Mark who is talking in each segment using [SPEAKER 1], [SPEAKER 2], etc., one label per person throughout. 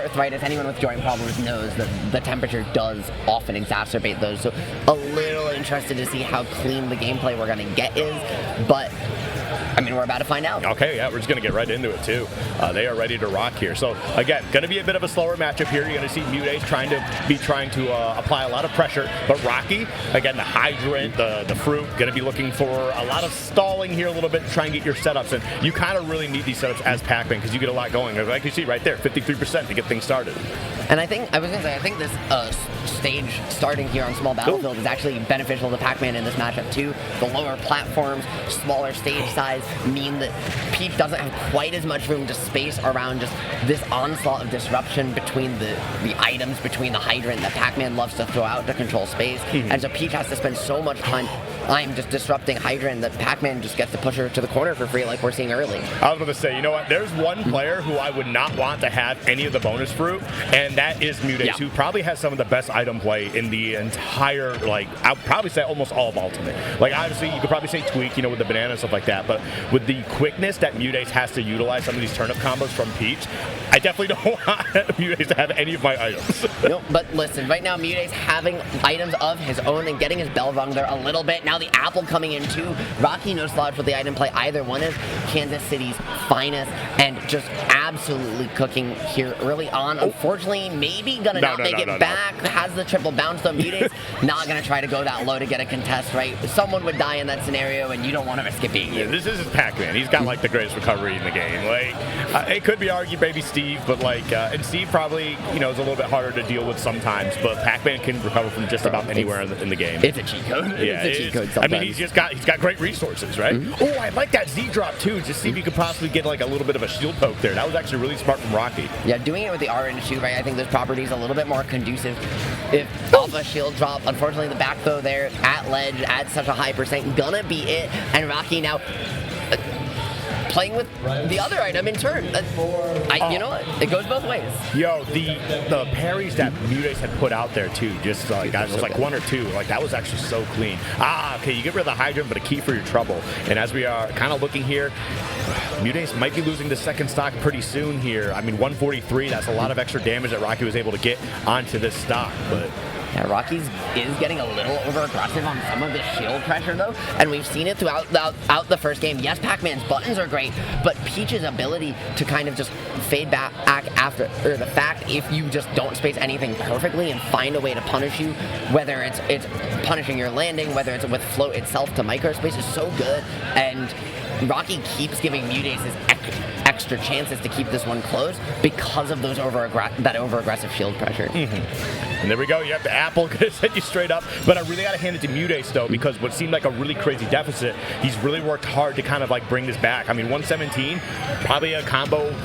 [SPEAKER 1] arthritis, anyone with joint problems knows that the temperature does often exacerbate those. So a little interested to see how clean the gameplay we're going to get is, but I mean, we're about to find out.
[SPEAKER 2] Okay, yeah, we're just going to get right into it, too. They are ready to rock here. So, again, going to be a bit of a slower matchup here. You're going to see Muteace trying to apply a lot of pressure. But Rocke, again, the Hydrant, the Fruit, going to be looking for a lot of stalling here a little bit to try and get your setups. And you kind of really need these setups as Pac-Man because you get a lot going. Like you see right there, 53% to get things started.
[SPEAKER 1] And I think this stage starting here on small battlefield is actually beneficial to Pac-Man in this matchup, too. The lower platforms, smaller stage size, mean that Peach doesn't have quite as much room to space around just this onslaught of disruption between the items, between the Hydrant that Pac-Man loves to throw out to control space. And so Peach has to spend so much time just disrupting Hydrant that Pac-Man just gets to push her to the corner for free like we're seeing early.
[SPEAKER 2] I was going to say, you know what, there's one player who I would not want to have any of the bonus fruit, and that is Muteace, who probably has some of the best item play in the entire, I'd probably say almost all of Ultimate. Obviously, you could probably say Tweak, with the banana and stuff like that, but with the quickness that Muteace has to utilize some of these turnip combos from Peach, I definitely don't want Muteace to have any of my items.
[SPEAKER 1] No, but listen, right now Muteace having items of his own and getting his bell rung there a little bit. Now the apple coming in too. Rocke no slouch with the item play. Either one is Kansas City's finest and just absolutely cooking here early on. Unfortunately, maybe gonna not make it back. Has the triple bounce though. Muteace not gonna try to go that low to get a contest, right? Someone would die in that scenario and you don't want to risk it being you.
[SPEAKER 2] Yeah, this is Pac-Man. He's got the greatest recovery in the game. It could be argued maybe Steve, but and Steve probably is a little bit harder to deal with sometimes, but Pac-Man can recover from just about anywhere in the game.
[SPEAKER 1] It's a cheat code.
[SPEAKER 2] Yeah,
[SPEAKER 1] it's a cheat code sometimes.
[SPEAKER 2] I mean, he's got great resources, right? Oh, I like that Z drop too. Just see if you could possibly get a little bit of a shield poke there. That was actually really smart from Rocke.
[SPEAKER 1] Yeah, doing it with the orange too, right? I think this property is a little bit more conducive. If off a shield drop, unfortunately the back throw there at ledge at such a high percent gonna be it, and Rocke now playing with the other item in turn. You know what? It goes both ways.
[SPEAKER 2] Yo, the parries that Muteace had put out there too, just guys, it was one or two. That was actually so clean. Okay, you get rid of the Hydrant, but a key for your trouble. And as we are kind of looking here, Muteace might be losing the second stock pretty soon here. I mean, 143, that's a lot of extra damage that Rocke was able to get onto this stock, but
[SPEAKER 1] yeah, Rocke is getting a little over-aggressive on some of the shield pressure, though, and we've seen it throughout the first game. Yes, Pac-Man's buttons are great, but Peach's ability to kind of just fade back after the fact if you just don't space anything perfectly and find a way to punish you, whether it's punishing your landing, whether it's with float itself to microspace, is so good, and Rocke keeps giving Muteace his extra chances to keep this one close because of those over-aggressive shield pressure.
[SPEAKER 2] And there we go. You have the apple going to set you straight up. But I really got to hand it to Muteace, though, because what seemed like a really crazy deficit, he's really worked hard to kind of bring this back. I mean, 117, probably a combo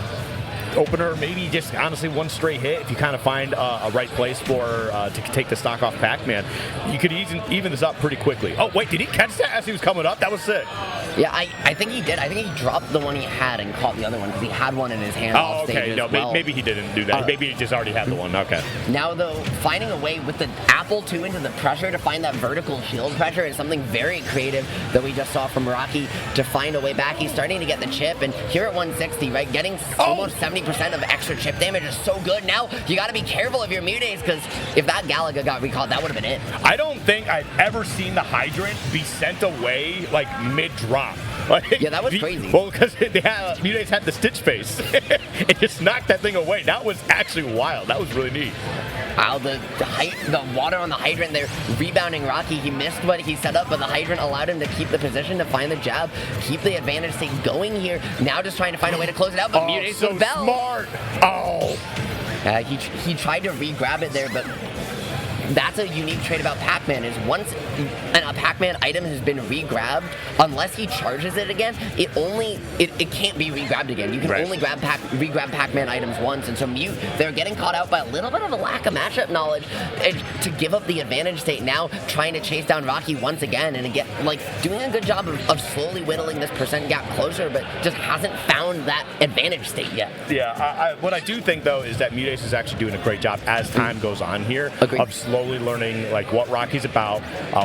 [SPEAKER 2] opener, maybe just honestly one straight hit if you kind of find a right place for to take the stock off Pac-Man. You could even this up pretty quickly. Oh, wait, did he catch that as he was coming up? That was sick.
[SPEAKER 1] Yeah, I think he did. I think he dropped the one he had and caught the other one because he had one in his hand.
[SPEAKER 2] Oh, okay. No, maybe he didn't do that. Maybe he just already had the one. Okay.
[SPEAKER 1] Now, though, finding a way with the apple 2 into the pressure to find that vertical shield pressure is something very creative that we just saw from Rocke to find a way back. He's starting to get the chip, and here at 160, right, getting almost 70% of extra chip damage is so good. Now, you got to be careful of your Muteace because if that Galaga got recalled, that would have been it.
[SPEAKER 2] I don't think I've ever seen the Hydrant be sent away mid-drop.
[SPEAKER 1] Yeah, that was crazy.
[SPEAKER 2] Well, because Muteace had the Stitch face. It just knocked that thing away. That was actually wild. That was really neat.
[SPEAKER 1] Wow, the water on the Hydrant there, rebounding Rocke. He missed what he set up, but the Hydrant allowed him to keep the position, to find the jab, keep the advantage state going here. Now just trying to find a way to close it out, but Muteace
[SPEAKER 2] so
[SPEAKER 1] with Bell.
[SPEAKER 2] Smart. Oh.
[SPEAKER 1] He tried to re-grab it there, but that's a unique trait about Pac-Man is once a Pac-Man item has been re-grabbed, unless he charges it again, it can't be re-grabbed again. You can only re-grab Pac-Man items once, and so they're getting caught out by a little bit of a lack of matchup knowledge to give up the advantage state now, trying to chase down Rocke once again, and again, doing a good job of slowly whittling this percent gap closer, but just hasn't found that advantage state yet.
[SPEAKER 2] Yeah, what I do think, though, is that Muteace is actually doing a great job as time goes on here.
[SPEAKER 1] Agreed.
[SPEAKER 2] Of slowly slowly learning like what Rocke's about,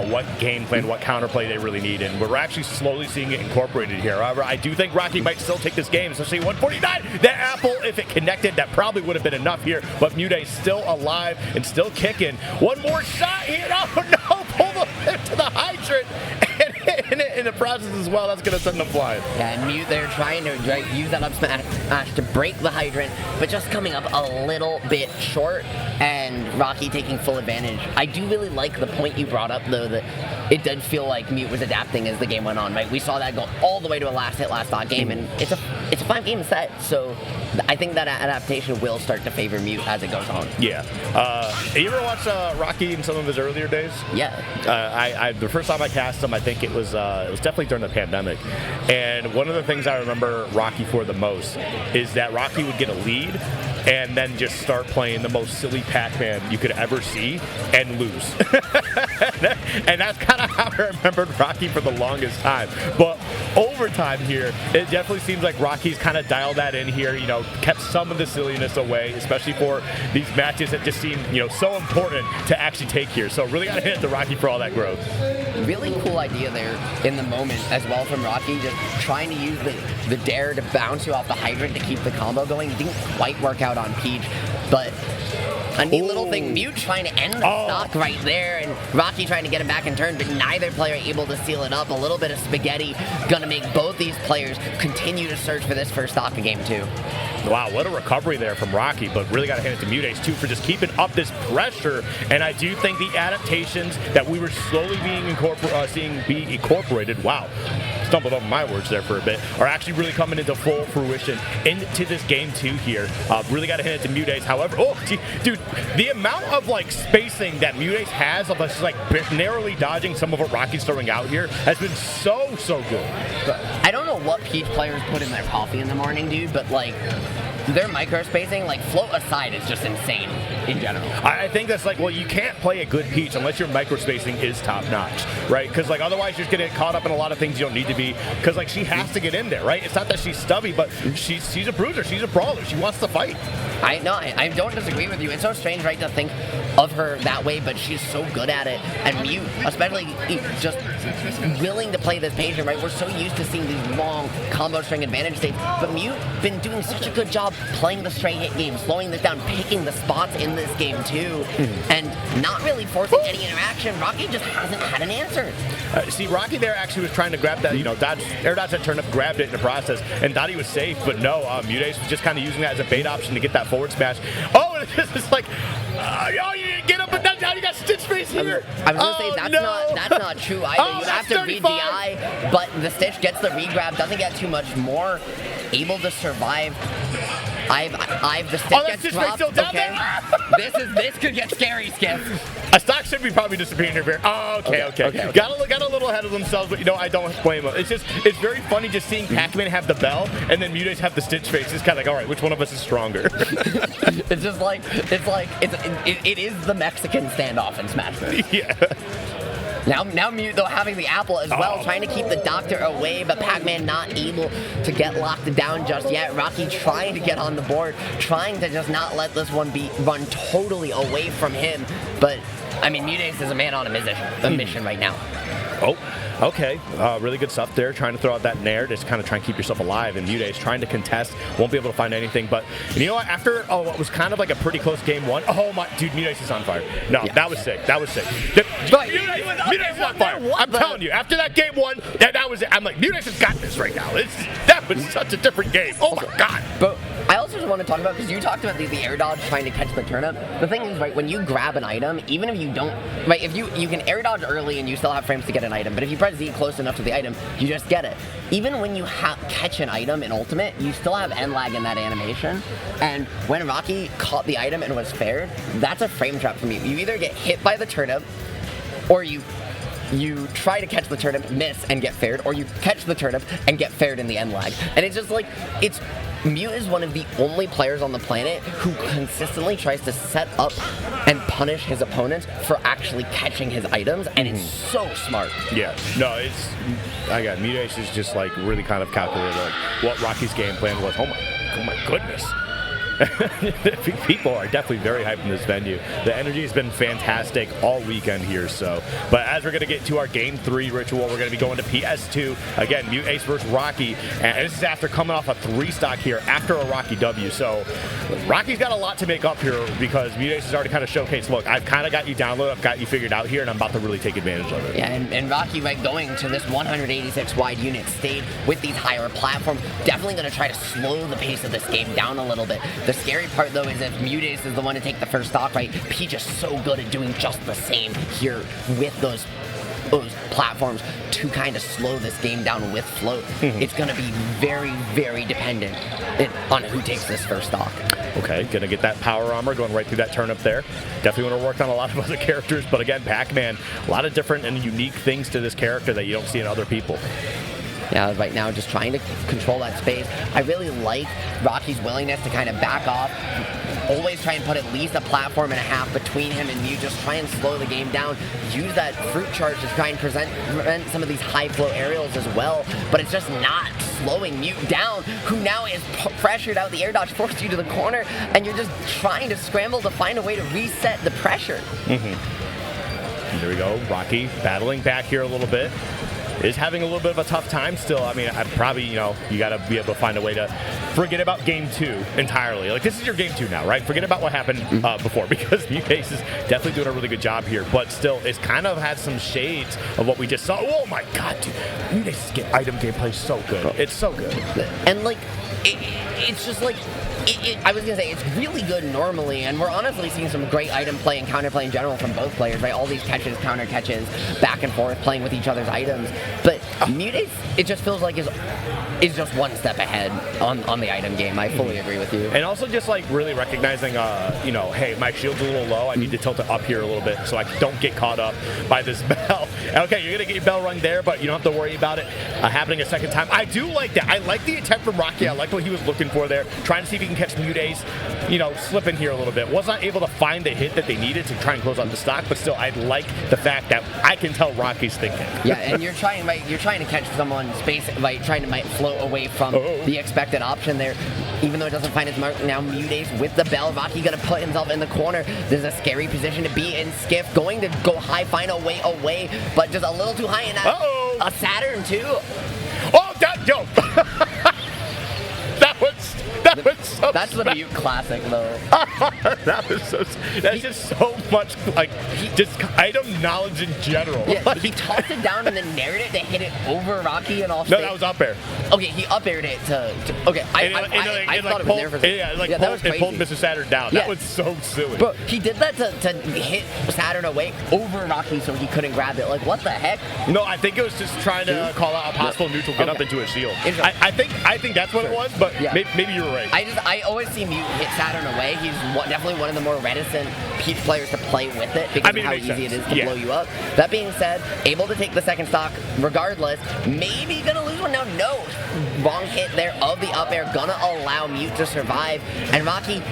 [SPEAKER 2] what game plan, what counterplay they really need, and we're actually slowly seeing it incorporated here. However, I do think Rocke might still take this game, especially 149. That apple, if it connected, that probably would have been enough here, but Muteace still alive and still kicking. One more shot here. Oh no, pull the to the hydrant. And in the process as well, that's going to send them flying.
[SPEAKER 1] Yeah, and Mute, they're trying to use that up smash to break the hydrant, but just coming up a little bit short, and Rocke taking full advantage. I do really like the point you brought up, though, that it did feel like Mute was adapting as the game went on, right? We saw that go all the way to a last hit, last thought game, and it's a 5-game set, so I think that adaptation will start to favor Mute as it goes on.
[SPEAKER 2] Yeah. You ever watch Rocke in some of his earlier days?
[SPEAKER 1] Yeah.
[SPEAKER 2] The first time I cast him, I think it was definitely during the pandemic. And one of the things I remember Rocke for the most is that Rocke would get a lead and then just start playing the most silly Pac-Man you could ever see and lose. And that's kind of how I remembered Rocke for the longest time. But overtime here, it definitely seems like Rocke's kind of dialed that in here, you know, kept some of the silliness away, especially for these matches that just seem, you know, so important to actually take here. So really got to hit the Rocke for all that growth.
[SPEAKER 1] Really cool idea there in the moment as well from Rocke, just trying to use the dare to bounce you off the hydrant to keep the combo going. It didn't quite work out on Peach, but a neat little thing. Mute trying to end the stock right there, and Rocke trying to get him back in turn, but neither player able to seal it up. A little bit of spaghetti gonna make both these players continue to search for this first stock of game 2.
[SPEAKER 2] Wow, what a recovery there from Rocke, but really got to hand it to Muteace, too, for just keeping up this pressure. And I do think the adaptations that we were slowly seeing be incorporated, wow, stumbled over my words there for a bit, are actually really coming into full fruition into this game 2 here. Really got to hand it to Muteace. However, dude, the amount of, like, spacing that Muteace has of us, like, narrowly dodging some of what Rocke's throwing out here has been so good.
[SPEAKER 1] I don't know what Peach players put in their coffee in the morning, dude, but, like, their micro spacing, like, float aside, is just insane in general.
[SPEAKER 2] I think that's like, well, you can't play a good Peach unless your micro spacing is top notch, right? Because, like, otherwise you're just going to get caught up in a lot of things you don't need to be. Because, like, she has to get in there, right? It's not that she's stubby, but she's a bruiser. She's a brawler. She wants to fight.
[SPEAKER 1] I don't disagree with you. It's so strange, right, to think of her that way, but she's so good at it. And Mute, especially just willing to play this patient, right? We're so used to seeing these long combo string advantage states, but Mute been doing such a good job playing the straight hit game, slowing this down, picking the spots in this game too, and not really forcing any interaction. Rocke just hasn't had an answer.
[SPEAKER 2] See, Rocke there actually was trying to grab that, you know, air dodge that turnip, grabbed it in the process, and thought he was safe, but no, Muteace was just kind of using that as a bait option to get that forward smash. Oh, and it's just like, you get up and down, you got stitch face here.
[SPEAKER 1] I was gonna say that's not true either. You have to read the eye, but the stitch gets the regrab, doesn't get too much more, able to survive. I've the stick gets dropped. Okay. This could get scary, Skip.
[SPEAKER 2] A stock should be probably disappearing here. Oh, okay. Got a little ahead of themselves, but you know, I don't blame them. It's very funny just seeing Pac-Man have the bell and then Muteace have the stitch face. It's kind of like, all right, which one of us is stronger?
[SPEAKER 1] It's just like it is the Mexican standoff in Smash Bros.
[SPEAKER 2] Yeah.
[SPEAKER 1] Now Mute, though, having the apple as well, trying to keep the doctor away, but Pac-Man not able to get locked down just yet. Rocke trying to get on the board, trying to just not let this one run totally away from him. But, I mean, Muteace is a man on a mission right now.
[SPEAKER 2] Oh, okay. Really good stuff there. Trying to throw out that nair, just kind of trying to keep yourself alive. And Muteace trying to contest, won't be able to find anything. But you know what? After what was kind of like a pretty close game 1. Oh my, dude, Muteace is on fire. No, yeah. That was sick. Muteace is on fire. I'm telling you, after that game 1, that was it. I'm like, Muteace has got this right now. That was such a different game. Oh my god.
[SPEAKER 1] But I also just want to talk about, because you talked about the air dodge trying to catch the turnip. The thing is, right, when you grab an item, even if you don't, right, if you can air dodge early and you still have frames to get an item, but if you press Z close enough to the item, you just get it. Even when you catch an item in Ultimate, you still have end lag in that animation. And when Rocke caught the item and was faired, that's a frame trap for me. You either get hit by the turnip, or you try to catch the turnip, miss, and get faired, or you catch the turnip and get faired in the end lag. And it's just like, Mute is one of the only players on the planet who consistently tries to set up and punish his opponents for actually catching his items, and it's so smart.
[SPEAKER 2] Yeah, no, Muteace is just like really kind of calculated what Rocke's game plan was. Oh my goodness. People are definitely very hyped in this venue. The energy has been fantastic all weekend here. So, but as we're going to get to our Game 3 ritual, we're going to be going to PS2. Again, Muteace versus Rocke. And this is after coming off a 3-stock here after a Rocke W. So, Rocky's got a lot to make up here because Muteace has already kind of showcased, look, I've kind of got you downloaded, I've got you figured out here, and I'm about to really take advantage of it.
[SPEAKER 1] Yeah, and Rocke, by going to this 186 wide unit state with these higher platforms, definitely going to try to slow the pace of this game down a little bit. The scary part, though, is if Muteace is the one to take the first stock, right, Peach is so good at doing just the same here with those platforms to kind of slow this game down with float. It's going to be very, very dependent on who takes this first stock.
[SPEAKER 2] Okay, gonna get that power armor going right through that turnip there. Definitely want to work on a lot of other characters, but again, Pac-Man, a lot of different and unique things to this character that you don't see in other people.
[SPEAKER 1] Yeah, right now just trying to control that space. I really like Rocky's willingness to kind of back off, always try and put at least a platform and a half between him and Mute, just try and slow the game down, use that fruit charge to try and prevent some of these high flow aerials as well, but it's just not slowing Mute down, who now is pressured out. The air dodge forced you to the corner, and you're just trying to scramble to find a way to reset the pressure.
[SPEAKER 2] There we go, Rocke battling back here a little bit. Is having a little bit of a tough time still. I mean, I probably, you got to be able to find a way to forget about Game 2 entirely. Like, this is your Game 2 now, right? Forget about what happened before, because Muteace is definitely doing a really good job here, but still, it's kind of had some shades of what we just saw. Oh my god, dude. Muteace's item gameplay is so good. It's so good.
[SPEAKER 1] And, like, it's just like, I was going to say, it's really good normally, and we're honestly seeing some great item play and counterplay in general from both players, right? All these catches, counter catches, back and forth, playing with each other's items. But Muteace, it just feels like is just one step ahead on the item game. I fully agree with you.
[SPEAKER 2] And also just like really recognizing, hey, my shield's a little low. I need to tilt it up here a little bit so I don't get caught up by this bell. Okay, you're going to get your bell rung there, but you don't have to worry about it happening a second time. I do like that. I like the attempt from Rocke. I like what he was looking for there, trying to see if he can catch Muteace, slipping here a little bit. Was not able to find the hit that they needed to try and close out the stock, but still, I like the fact that I can tell Rocky's thinking.
[SPEAKER 1] Yeah, and you're trying to catch someone's space, like trying to float away from the expected option there. Even though it doesn't find its mark, now Muteace with the bell. Rocke gonna put himself in the corner. This is a scary position to be in. Skiff going to go high, find a way away, but just a little too high in that. A Saturn too.
[SPEAKER 2] Oh, yo.
[SPEAKER 1] That's the Mute classic, though.
[SPEAKER 2] That's just so much, just item knowledge in general.
[SPEAKER 1] Yeah, he tossed it down and then nared it to hit it over Rocke and all.
[SPEAKER 2] No, that was up air.
[SPEAKER 1] Okay, he up aired it to okay, I thought it was there for a second.
[SPEAKER 2] That was crazy. It pulled Mr. Saturn down.
[SPEAKER 1] Yeah.
[SPEAKER 2] That was so silly.
[SPEAKER 1] Bro, he did that to hit Saturn away over Rocke so he couldn't grab it. Like, what the heck?
[SPEAKER 2] No, I think it was just trying to call out a possible neutral get up into a shield. I think that's what it was, but maybe you were right.
[SPEAKER 1] I always see Mute hit Saturn away. He's definitely one of the more reticent Peach players to play with it because of how easy it is to blow you up. That being said, able to take the second stock regardless. Maybe gonna lose one now. No, wrong hit there of the up air, gonna allow Mute to survive, and Rocke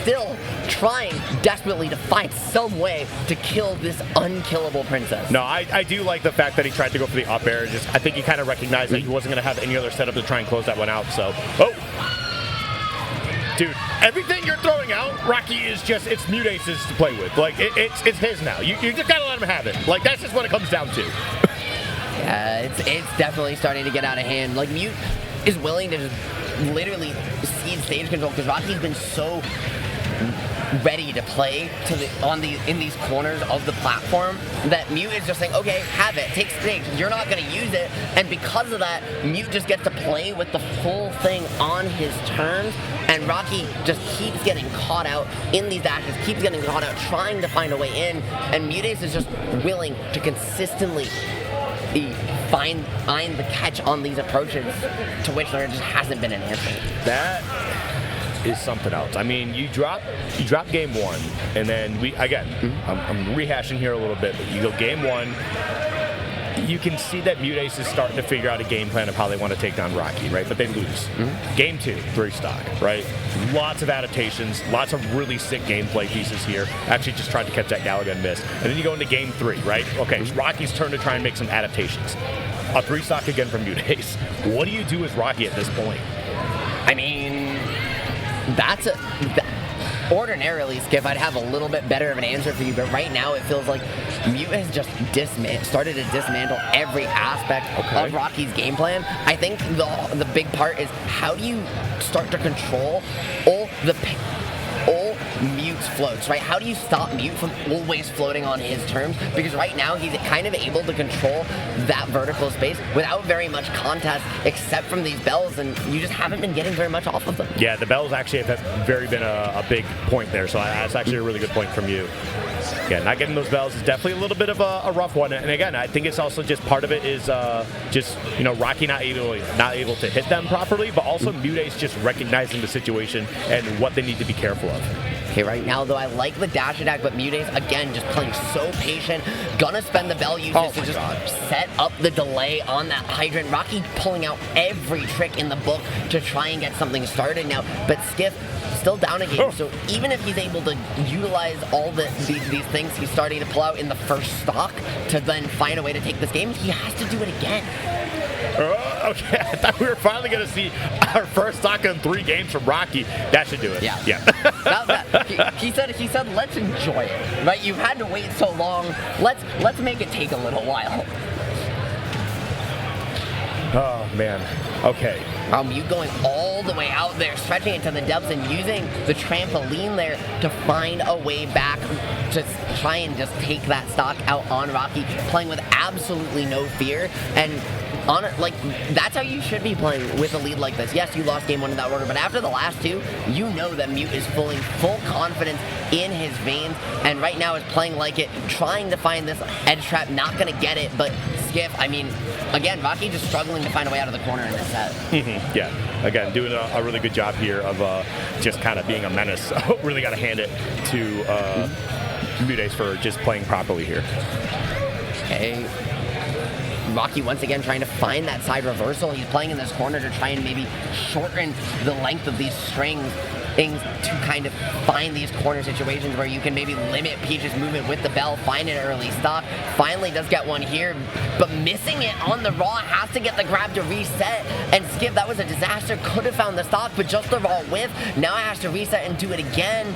[SPEAKER 1] still trying desperately to find some way to kill this unkillable princess.
[SPEAKER 2] No, I do like the fact that he tried to go for the up air. I think he kind of recognized that he wasn't going to have any other setup to try and close that one out. So, dude, everything you're throwing out, Rocke is just, it's Muteace's to play with. Like, it's his now. You just got to let him have it. Like, that's just what it comes down to.
[SPEAKER 1] Yeah, it's definitely starting to get out of hand. Like, Mute is willing to just literally cede stage control because Rocky's been so ready to play in these corners of the platform that Mute is just saying, okay, have it, take stage, you're not going to use it, and because of that, Mute just gets to play with the full thing on his terms, and Rocke just keeps getting caught out in these dashes, keeps getting caught out trying to find a way in, and Muteace is just willing to consistently find the catch on these approaches to which there just hasn't been an answer.
[SPEAKER 2] That is something else. I mean, you drop game one, and then I'm rehashing here a little bit, but you go game one, you can see that Muteace is starting to figure out a game plan of how they want to take down Rocke, right? But they lose. Game two, 3-stock, right? Lots of adaptations, lots of really sick gameplay pieces here. Actually just tried to catch that Galaga and missed. And then you go into game three, right? Okay, it's Rocky's turn to try and make some adaptations. A 3-stock again from Muteace. What do you do with Rocke at this point?
[SPEAKER 1] I mean, That's ordinarily, Skiff, I'd have a little bit better of an answer for you, but right now it feels like Mute has just started to dismantle every aspect of Rocke's game plan. I think the big part is how do you start to control all Mute's floats, right? How do you stop Mute from always floating on his terms? Because right now he's kind of able to control that vertical space without very much contest, except from these bells, and you just haven't been getting very much off of them.
[SPEAKER 2] Yeah, the bells actually have been a big point there, so that's actually a really good point from you. Yeah, not getting those bells is definitely a little bit of a rough one, and again, I think it's also just part of it is just Rocke not able to hit them properly, but also Muteace just recognizing the situation and what they need to be careful of.
[SPEAKER 1] Okay, right now, though, I like the dash attack, but Muteace, again, just playing so patient. Gonna spend the bell uses to just set up the delay on that Hydrant. Rocke pulling out every trick in the book to try and get something started now, but Skiff still down a game, so even if he's able to utilize all these things he's starting to pull out in the first stock to then find a way to take this game, he has to do it again.
[SPEAKER 2] Okay, I thought we were finally going to see our first stock in 3 games from Rocke. That should do it.
[SPEAKER 1] Yeah. He said, let's enjoy it. Right? You've had to wait so long. Let's make it take a little while.
[SPEAKER 2] Oh man. Okay.
[SPEAKER 1] Mute going all the way out there, stretching it to the depths and using the trampoline there to find a way back to try and just take that stock out on Rocke, playing with absolutely no fear. And that's how you should be playing with a lead like this. Yes, you lost game 1 in that order, but after the last 2, you know that Mute is full confidence in his veins, and right now is playing like it, trying to find this edge trap, not gonna get it, but Skiff, I mean, again, Rocke just struggling to find a way out of the corner in this set.
[SPEAKER 2] Yeah, again, doing a really good job here of just kind of being a menace. Really got to hand it to Muteace for just playing properly here.
[SPEAKER 1] Okay. Rocke once again trying to find that side reversal. He's playing in this corner to try and maybe shorten the length of these strings to kind of find these corner situations where you can maybe limit Peach's movement with the bell, find an early stop. Finally does get one here, but missing it on the raw, has to get the grab to reset. And Skiff, that was a disaster, could have found the stock, but just the raw whiff. Now has to reset and do it again.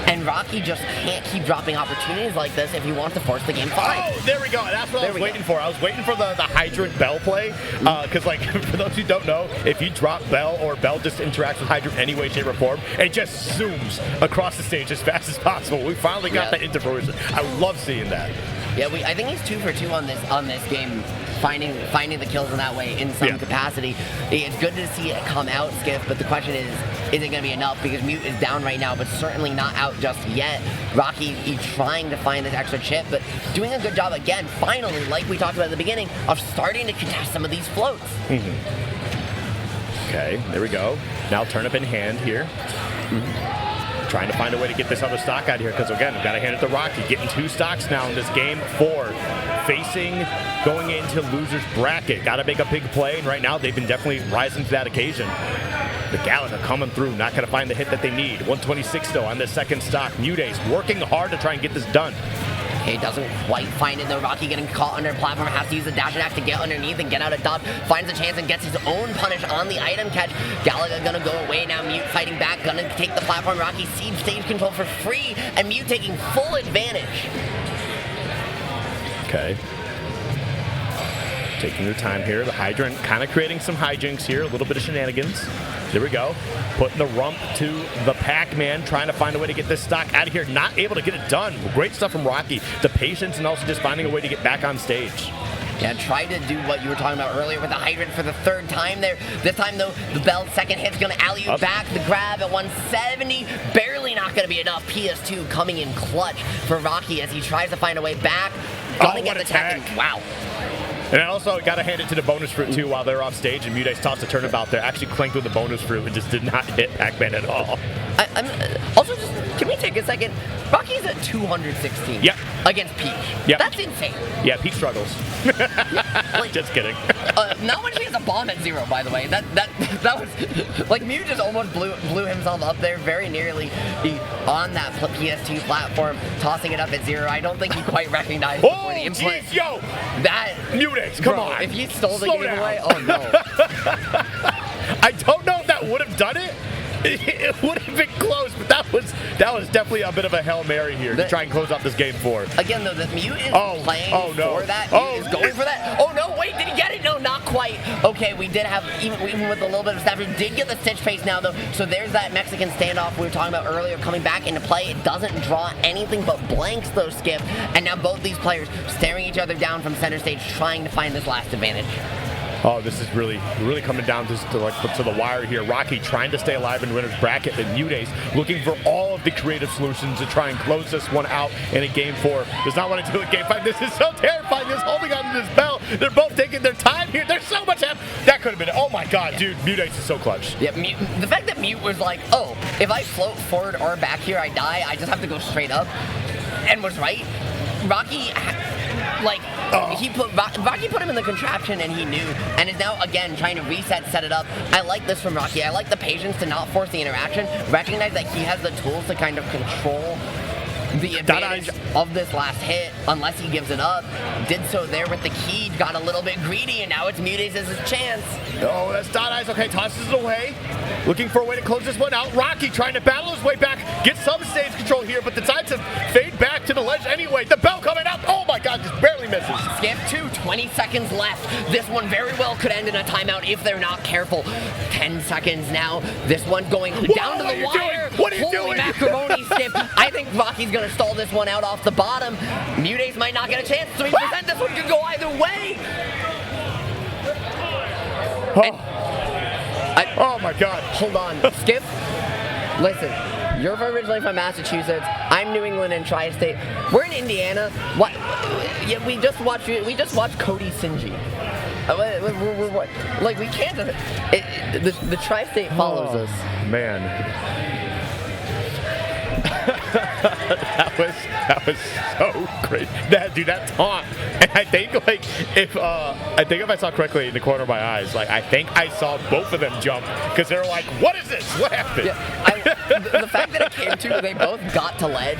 [SPEAKER 1] And Rocke just can't keep dropping opportunities like this if he wants to force the game 5.
[SPEAKER 2] Oh, there we go. That's what I was waiting for. I was waiting for the Hydrant Bell play. Because, for those who don't know, if you drop Bell or Bell just interacts with Hydrant any way, shape, or form, it just zooms across the stage as fast as possible. We finally got that into fruition. I love seeing that.
[SPEAKER 1] Yeah, I think he's 2 for 2 on this game, finding the kills in that way in some capacity. It's good to see it come out, Skiff, but the question is it going to be enough? Because Mute is down right now, but certainly not out just yet. Rocke, he's trying to find this extra chip, but doing a good job again, finally, like we talked about at the beginning, of starting to contest some of these floats.
[SPEAKER 2] Okay, there we go. Now turn up in hand here. Trying to find a way to get this other stock out here, because again, we've got to hand it to Rocke. Getting 2 stocks now in this game 4. Going into loser's bracket. Got to make a big play, and right now they've been definitely rising to that occasion. The Gallagher coming through, not going to find the hit that they need. 126 though on the second stock. Muteace working hard to try and get this done.
[SPEAKER 1] Okay, doesn't quite find it though. Rocke getting caught under a platform, has to use the dash attack to get underneath and get out of dodge. Finds a chance and gets his own punish on the item catch. Gallagher gonna go away now. Mute fighting back, gonna take the platform. Rocke sees stage control for free, and Mute taking full advantage.
[SPEAKER 2] Okay. Taking their time here. The Hydrant kind of creating some hijinks here, a little bit of shenanigans. There we go. Putting the rump to the Pac-Man, trying to find a way to get this stock out of here. Not able to get it done. Great stuff from Rocke. The patience and also just finding a way to get back on stage.
[SPEAKER 1] Yeah, tried to do what you were talking about earlier with the Hydrant for the 3rd time there. This time, though, the Bell second hit's going to alley-oop back. The grab at 170. Barely not going to be enough. PS2 coming in clutch for Rocke as he tries to find a way back. Gonna get the tech. Wow.
[SPEAKER 2] And I also got to hand it to the bonus fruit, too, while they're off stage. And Muteace tossed a turnabout there. Actually clanked with the bonus fruit and just did not hit Pac-Man at all.
[SPEAKER 1] Also, can we take a second? Rocke's at 216 against Peach.
[SPEAKER 2] Yep.
[SPEAKER 1] That's insane.
[SPEAKER 2] Yeah, Peach struggles. Just kidding.
[SPEAKER 1] Not when she has a bomb at 0, by the way. That was like Mew just almost blew himself up there very nearly on that PS2 platform, tossing it up at 0. I don't think he quite recognized before the input.
[SPEAKER 2] Jeez, yo!
[SPEAKER 1] That
[SPEAKER 2] Muteace, come on.
[SPEAKER 1] If he stole the game away, oh no.
[SPEAKER 2] I don't know if that would have done it, It would have been close, but that was definitely a bit of a Hail Mary here to try and close out this game 4.
[SPEAKER 1] Again, though, the Mute is playing
[SPEAKER 2] no.
[SPEAKER 1] for that. Mute is going for that. Oh, no, wait, did he get it? No, not quite. Okay, we did have, even with a little bit of staff, we did get the Stitch Face now, though. So there's that Mexican standoff we were talking about earlier coming back into play. It doesn't draw anything but blanks, though, Skip. And now both these players staring each other down from center stage, trying to find this last advantage.
[SPEAKER 2] Oh, this is really coming down to the wire here. Rocke trying to stay alive in winner's bracket, and Muteace looking for all of the creative solutions to try and close this one out in a game 4. Does not want to do it game 5. This is so terrifying. This holding on to this bell. They're both taking their time here. There's so much happening. That could have been it. Oh my God, dude. Muteace is so clutch.
[SPEAKER 1] Yeah, the fact that Mute was like, oh, if I float forward or back here, I die. I just have to go straight up, and was right. Rocke, like, Rocke put him in the contraption and he knew, and is now again trying to reset, set it up. I like this from Rocke. I like the patience to not force the interaction, recognize that he has the tools to kind of control the advantage of this last hit, unless he gives it up. Did so there with the key, got a little bit greedy, and now it's Muteace's chance.
[SPEAKER 2] Oh, that's Dot Eyes. Okay, tosses it away. Looking for a way to close this one out. Rocke trying to battle his way back, get some stage control here, but decides to fade back to the ledge anyway. The bell coming out. Oh my God, just barely misses.
[SPEAKER 1] Skip 2, 20 seconds left. This one very well could end in a timeout if they're not careful. 10 seconds now. This one going down to the wire.
[SPEAKER 2] What are you
[SPEAKER 1] Holy
[SPEAKER 2] doing?
[SPEAKER 1] Macaroni, Skip. I think Rocky's going to stall this one out off the bottom. Muteace might not get a chance. 3%. This one could go either way.
[SPEAKER 2] Oh my God.
[SPEAKER 1] Hold on. Skip, listen. You're originally from Massachusetts. I'm New England and Tri-State. We're in Indiana. What? Yeah, we just watched Cody Sinji. What? Like, we can't. The Tri-State follows us.
[SPEAKER 2] Man. that was so great. That taunt. And I think if I saw correctly in the corner of my eyes, I think I saw both of them jump because they were like, "What is this? What happened?"
[SPEAKER 1] Yeah, the fact that it came to they both got to ledge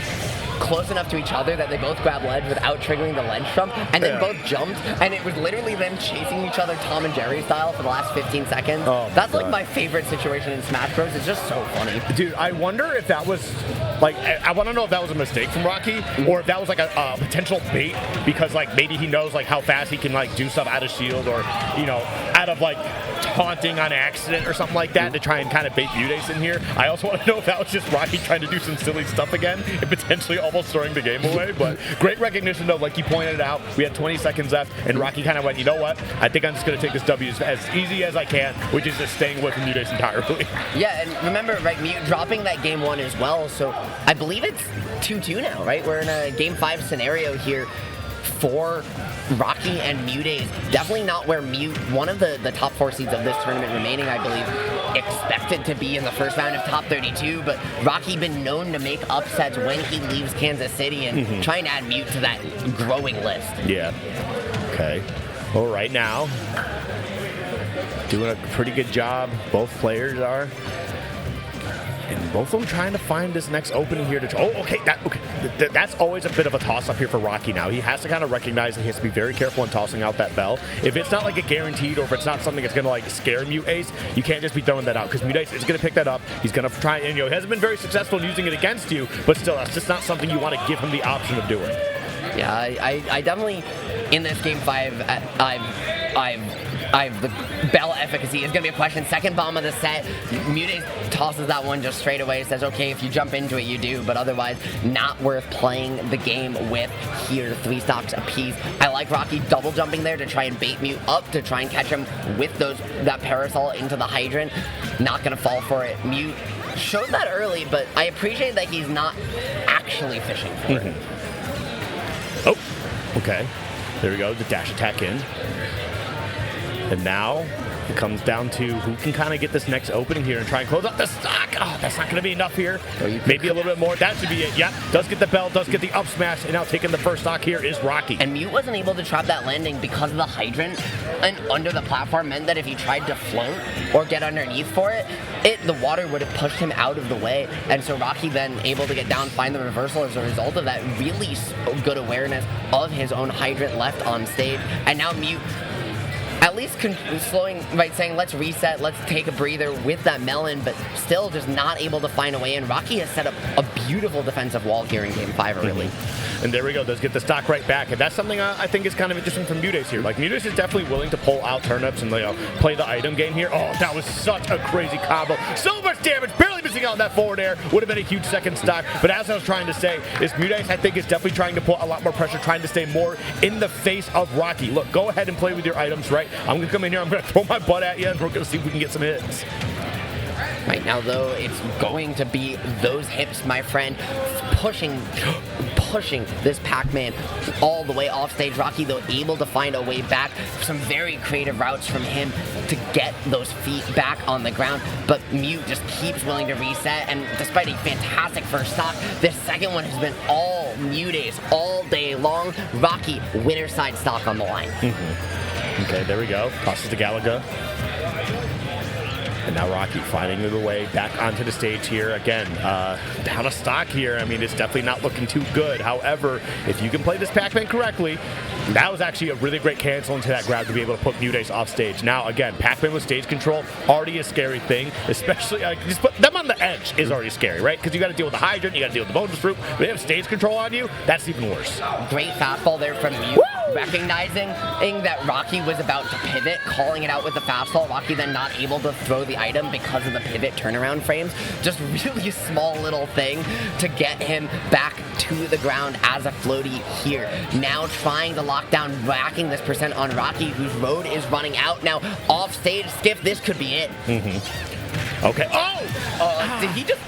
[SPEAKER 1] close enough to each other that they both grabbed ledge without triggering the ledge jump, and then both jumped, and it was literally them chasing each other Tom and Jerry style for the last 15 seconds. That's like my favorite situation in Smash Bros. It's just so funny.
[SPEAKER 2] Dude, I wonder if that was I want to know if that was a mistake from Rocke or if that was a potential bait because maybe he knows how fast he can do stuff out of shield or out of taunting on accident or something like that to try and kind of bait Muteace in here. I also want to know if that was just Rocke trying to do some silly stuff again and potentially almost throwing the game away. But great recognition though, like you pointed out, we had 20 seconds left and Rocke kind of went, you know what? I think I'm just going to take this W as easy as I can, which is just staying away from Muteace entirely.
[SPEAKER 1] Yeah, and remember, right, Mute dropping that game 1 as well, so I believe it's 2-2 now, right? We're in a game 5 scenario here for Rocke and Muteace. Definitely not where Mute, one of the top 4 seeds of this tournament remaining, I believe, expected to be in the first round of top 32, but Rocke been known to make upsets when he leaves Kansas City and trying to add Mute to that growing list.
[SPEAKER 2] Yeah. Okay. Well, right now, doing a pretty good job, both players are. And both of them trying to find this next opening here to. That's always a bit of a toss-up here for Rocke now. He has to kind of recognize that he has to be very careful in tossing out that bell. If it's not a guaranteed or if it's not something that's going to scare Muteace, you can't just be throwing that out because Muteace is going to pick that up. He's going to try and he hasn't been very successful in using it against you, but still, that's just not something you want to give him the option of doing.
[SPEAKER 1] Yeah, I definitely, in this game 5, the bell efficacy is going to be a question. Second bomb of the set, Muteace tosses that one just straight away. Says, okay, if you jump into it, you do, but otherwise, not worth playing the game with here. 3 stocks apiece. I like Rocke double jumping there to try and bait Mute up, to try and catch him with that parasol into the hydrant. Not going to fall for it. Mute showed that early, but I appreciate that he's not actually fishing for it.
[SPEAKER 2] Oh, okay. There we go, the dash attack in. And now it comes down to who can kind of get this next opening here and try and close out the stock. Oh, that's not going to be enough here. Maybe a little bit more. That should be it. Yep, does get the bell, does get the up smash, and now taking the first stock here is Rocke.
[SPEAKER 1] And Mute wasn't able to trap that landing because of the hydrant and under the platform meant that if he tried to float or get underneath for it, the water would have pushed him out of the way. And so Rocke then able to get down, find the reversal as a result of that really good awareness of his own hydrant left on stage. And now Mute, at least slowing, right, saying let's reset, let's take a breather with that melon, but still just not able to find a way in. Rocke has set up a beautiful defensive wall here in Game 5 early.
[SPEAKER 2] And there we go, does get the stock right back. And that's something I think is kind of interesting from Muteace here. Like, Muteace is definitely willing to pull out turnips and play the item game here. Oh, that was such a crazy combo. So much damage, barely missing out on that forward air. Would have been a huge second stock. But as I was trying to say, is Muteace, I think, is definitely trying to put a lot more pressure, trying to stay more in the face of Rocke. Look, go ahead and play with your items, right? I'm going to come in here, I'm going to throw my butt at you, and we're going to see if we can get some hits.
[SPEAKER 1] Right now, though, it's going to be those hips, my friend, pushing this Pac-Man all the way off stage. Rocke, though, able to find a way back. Some very creative routes from him to get those feet back on the ground, but Mute just keeps willing to reset, and despite a fantastic first stock, this second one has been all Muteace all day long. Rocke, winner side stock on the line.
[SPEAKER 2] Okay, there we go. Tosses to Galaga. And now Rocke finding the way back onto the stage here. Again, down a stock here. I mean, it's definitely not looking too good. However, if you can play this Pac-Man correctly, that was actually a really great cancel into that grab to be able to put Muteace off stage. Now, again, Pac-Man with stage control, already a scary thing. Especially, just put them on the edge is already scary, right? Because you got to deal with the hydrant, you got to deal with the bonus fruit. But they have stage control on you, that's even worse.
[SPEAKER 1] Great fastball there from Mute. Recognizing that Rocke was about to pivot, calling it out with the fastball. Rocke then not able to throw the item because of the pivot turnaround frames. Just really small little thing to get him back to the ground as a floaty here. Now trying to lock down, racking this percent on Rocke, whose road is running out. Now off stage, Skiff, this could be it.
[SPEAKER 2] Okay. Oh!
[SPEAKER 1] Did he just...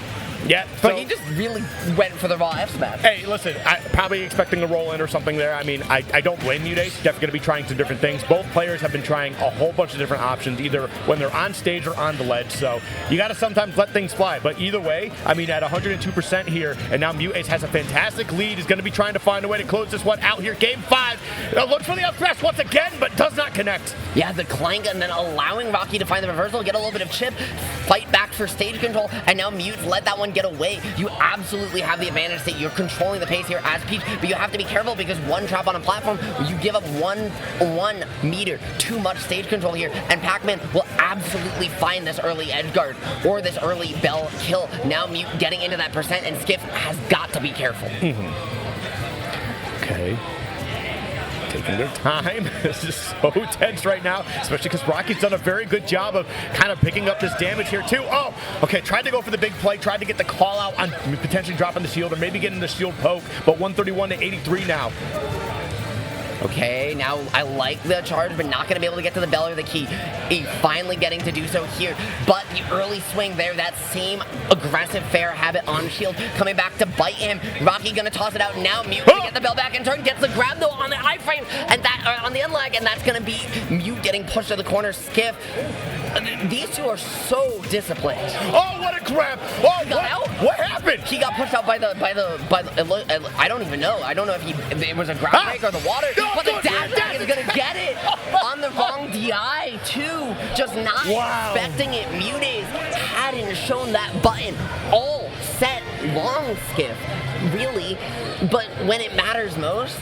[SPEAKER 2] Yeah,
[SPEAKER 1] but he just really went for the raw F smash.
[SPEAKER 2] Hey, listen, I'm probably expecting a roll in or something there. I mean, I don't blame Muteace. Definitely going to be trying some different things. Both players have been trying a whole bunch of different options, either when they're on stage or on the ledge. So you got to sometimes let things fly. But either way, I mean, at 102% here, and now Muteace has a fantastic lead. He's going to be trying to find a way to close this one out here. Game 5. Looks for the up smash once again, but does not connect.
[SPEAKER 1] Yeah, the clank, and then allowing Rocke to find the reversal, get a little bit of chip, fight back for stage control, and now Mute let that one get away. You absolutely have the advantage that you're controlling the pace here as Peach, but you have to be careful because one trap on a platform, you give up one meter, too much stage control here, and Pac-Man will absolutely find this early edge guard or this early bell kill. Now Mute getting into that percent, and Skiff has got to be careful.
[SPEAKER 2] Okay. Taking their time. This is so tense right now, especially because Rocke's done a very good job of kind of picking up this damage here too. Oh, okay, tried to go for the big play, tried to get the call out on potentially dropping the shield or maybe getting the shield poke, but 131 to 83 now.
[SPEAKER 1] Okay, now I like the charge, but not going to be able to get to the bell or the key. He finally getting to do so here, but the early swing there, that same aggressive fair habit on shield, coming back to bite him. Rocke going to toss it out now. Mute to get the bell back in turn, gets the grab though on the iframe, and that on the unlag, and that's going to be Mute getting pushed to the corner. Skiff. These two are so disciplined.
[SPEAKER 2] Oh, what a grab! Oh, what happened?
[SPEAKER 1] He got pushed out by the. I don't even know. I don't know if it was a grab break or the water.
[SPEAKER 2] No,
[SPEAKER 1] but the dash back is gonna get it on the wrong DI too. Just not expecting it. Muteace hadn't shown that button all set long, Skiff. Really, but when it matters most.